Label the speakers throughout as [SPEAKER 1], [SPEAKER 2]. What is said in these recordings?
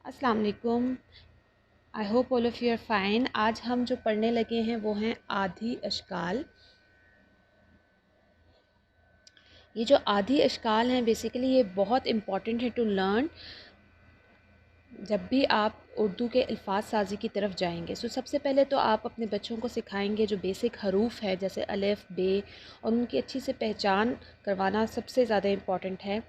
[SPEAKER 1] अस्सलाम वालेकुम। I hope all of you are fine. आज हम जो पढ़ने लगे हैं वो हैं आधी अशकाल। ये जो आधी अशकाल हैं बेसिकली ये बहुत इम्पॉर्टेंट है टू लर्न जब भी आप उर्दू के अल्फाज साजी की तरफ जाएंगे। सबसे पहले तो आप अपने बच्चों को सिखाएंगे जो बेसिक हरूफ है जैसे अलिफ बे, और उनकी अच्छी से पहचान करवाना सबसे ज़्यादा इम्पॉर्टेंट है।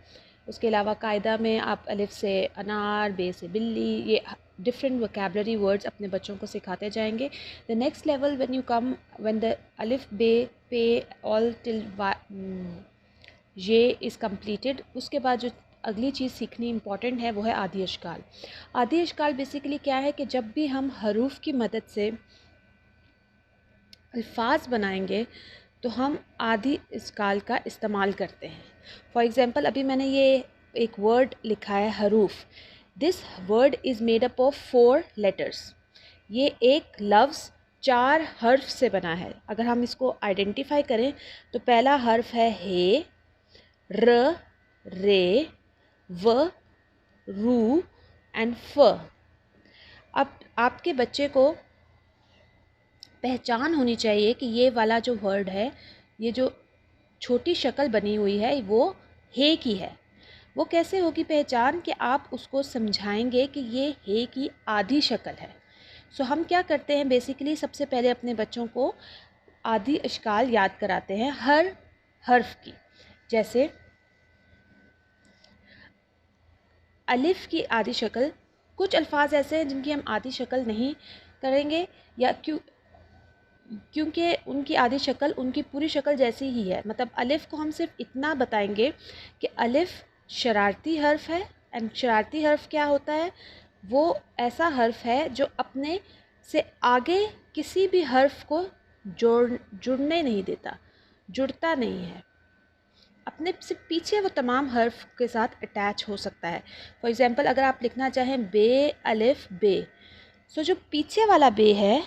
[SPEAKER 1] उसके अलावा कायदा में आप अलिफ से अनार, बे से बिल्ली, ये डिफरेंट वोकेबलरी वर्ड्स अपने बच्चों को सिखाते जाएंगे। The next level when you come when the अलिफ बे पे ऑल टिल ये इज़ कम्प्लीटेड, उसके बाद जो अगली चीज़ सीखनी इम्पॉर्टेंट है वो है आधी अशकाल। आधी अशकाल बेसिकली क्या है कि जब भी हम हरूफ की मदद से अल्फाज बनाएंगे तो हम आधी अशकाल का इस्तेमाल करते हैं। फॉर एग्ज़ाम्पल अभी मैंने ये एक वर्ड लिखा है हरूफ। This word is made up of 4 letters. ये एक लफ्ज़ 4 हर्फ से बना है। अगर हम इसको आइडेंटिफाई करें तो पहला हर्फ है हे, र, रे, व, रू एंड फ। अब आपके बच्चे को पहचान होनी चाहिए कि ये वाला जो वर्ड है, ये जो छोटी शक्ल बनी हुई है वो हे की है। वो कैसे होगी पहचान कि आप उसको समझाएंगे कि ये हे की आधी शक्ल है। हम क्या करते हैं बेसिकली सबसे पहले अपने बच्चों को आधी अशकाल याद कराते हैं हर हर्फ की। जैसे अलिफ़ की आधी शक्ल, कुछ अल्फाज ऐसे हैं जिनकी हम आधी शक्ल नहीं करेंगे या क्योंकि उनकी आधी शक्ल उनकी पूरी शक्ल जैसी ही है। मतलब अलिफ़ को हम सिर्फ इतना बताएंगे कि अलिफ़ शरारती हर्फ है। एंड शरारती हर्फ क्या होता है? वो ऐसा हर्फ है जो अपने से आगे किसी भी हर्फ को जुड़ने नहीं देता, जुड़ता नहीं है। अपने से पीछे वो तमाम हर्फ के साथ अटैच हो सकता है। फॉर एग्ज़ाम्पल अगर आप लिखना चाहें बे अलिफ बे, जो पीछे वाला बे है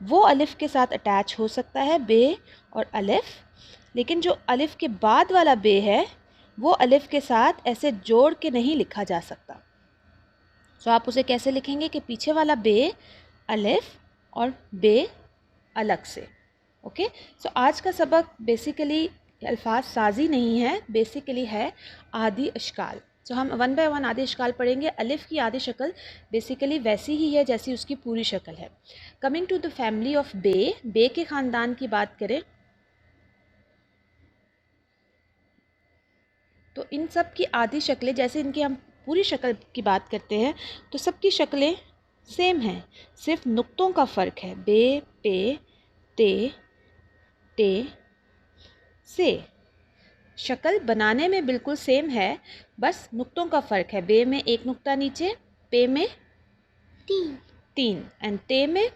[SPEAKER 1] वो अलिफ के साथ अटैच हो सकता है, बे और अलिफ। लेकिन जो अलिफ के बाद वाला बे है वो अलिफ के साथ ऐसे जोड़ के नहीं लिखा जा सकता। आप उसे कैसे लिखेंगे कि पीछे वाला बे अलिफ और बे अलग से। ओके, आज का सबक बेसिकली अल्फाज साजी नहीं है, बेसिकली है आधी अशकाल। हम वन बाय वन आधी अशकाल पढ़ेंगे। अलिफ़ की आधी शक्ल बेसिकली वैसी ही है जैसी उसकी पूरी शक्ल है। Coming to the family of बे, बे के ख़ानदान की बात करें तो इन सब की आधी शक्लें, जैसे इनकी हम पूरी शक्ल की बात करते हैं तो सबकी शक्लें सेम हैं, सिर्फ नुक्तों का फ़र्क है। बे, पे, ते, टे, से। शक्ल बनाने में बिल्कुल सेम है, बस नुक्तों का फ़र्क है। बे में एक नुक्ता नीचे, पे में तीन एंड ते में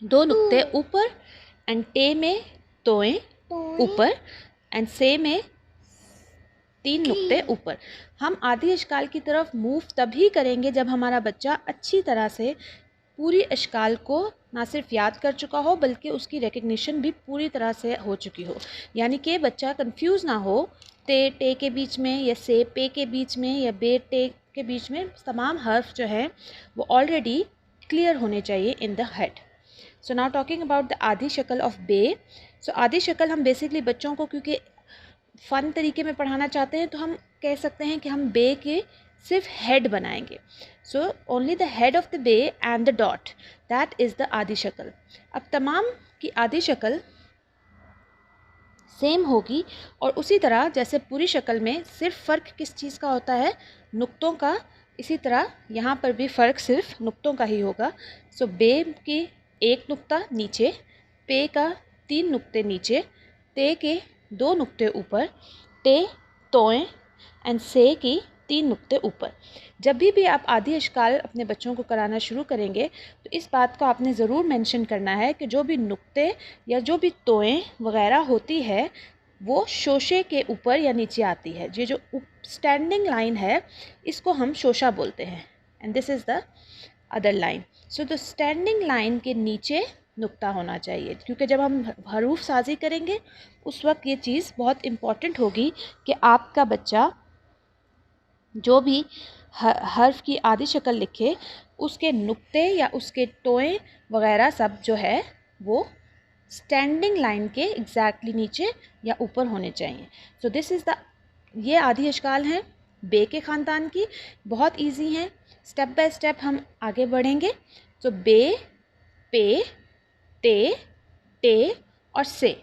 [SPEAKER 1] 2 नुक्ते ऊपर एंड टे में तोएं ऊपर एंड से में 3 नुक्ते ऊपर। हम आधी अशकाल की तरफ मूव तभी करेंगे जब हमारा बच्चा अच्छी तरह से पूरी अशकाल को ना सिर्फ याद कर चुका हो बल्कि उसकी रिकग्निशन भी पूरी तरह से हो चुकी हो। यानी कि बच्चा कंफ्यूज ना हो टे के बीच में या से पे के बीच में या बे टे के बीच में। तमाम हर्फ जो हैं वो ऑलरेडी क्लियर होने चाहिए in the head. Now talking about the आधी शक्ल ऑफ बे। आधी शक्ल हम बेसिकली बच्चों को क्योंकि फ़न तरीके में पढ़ाना चाहते हैं तो हम कह सकते हैं कि हम बे के सिर्फ हेड बनाएंगे। Only the head of the बे and the dot, that is the आधी शक्ल। अब तमाम की आधी शक्ल सेम होगी और उसी तरह जैसे पूरी शक्ल में सिर्फ फ़र्क किस चीज़ का होता है? नुक्तों का। इसी तरह यहाँ पर भी फ़र्क सिर्फ नुक्तों का ही होगा। बे की 1 नुक्ता नीचे, पे का 3 नुक्ते नीचे, ते के 2 नुक्ते ऊपर, टे, तोएं एंड से की 3 नुक्ते ऊपर। जब भी आप आधी अशकाल अपने बच्चों को कराना शुरू करेंगे तो इस बात को आपने ज़रूर मेंशन करना है कि जो भी नुक्ते या जो भी तोएं वग़ैरह होती है वो शोशे के ऊपर या नीचे आती है। ये जो स्टैंडिंग लाइन है इसको हम शोशा बोलते हैं and this is the other line. The standing line के नीचे नुक्ता होना चाहिए, क्योंकि जब हम हरूफ साजी करेंगे उस वक्त ये चीज़ बहुत इम्पॉर्टेंट होगी कि आपका बच्चा जो भी हर्फ की आधी शक्ल लिखे, उसके नुक्ते या उसके टोए वगैरह सब जो है वो स्टैंडिंग लाइन के एग्जैक्टली नीचे या ऊपर होने चाहिए। सो दिस इज़ द, ये आधी अशकाल हैं बे के ख़ानदान की, बहुत इजी हैं। स्टेप बाय स्टेप हम आगे बढ़ेंगे। तो बे, पे, ते, टे और से।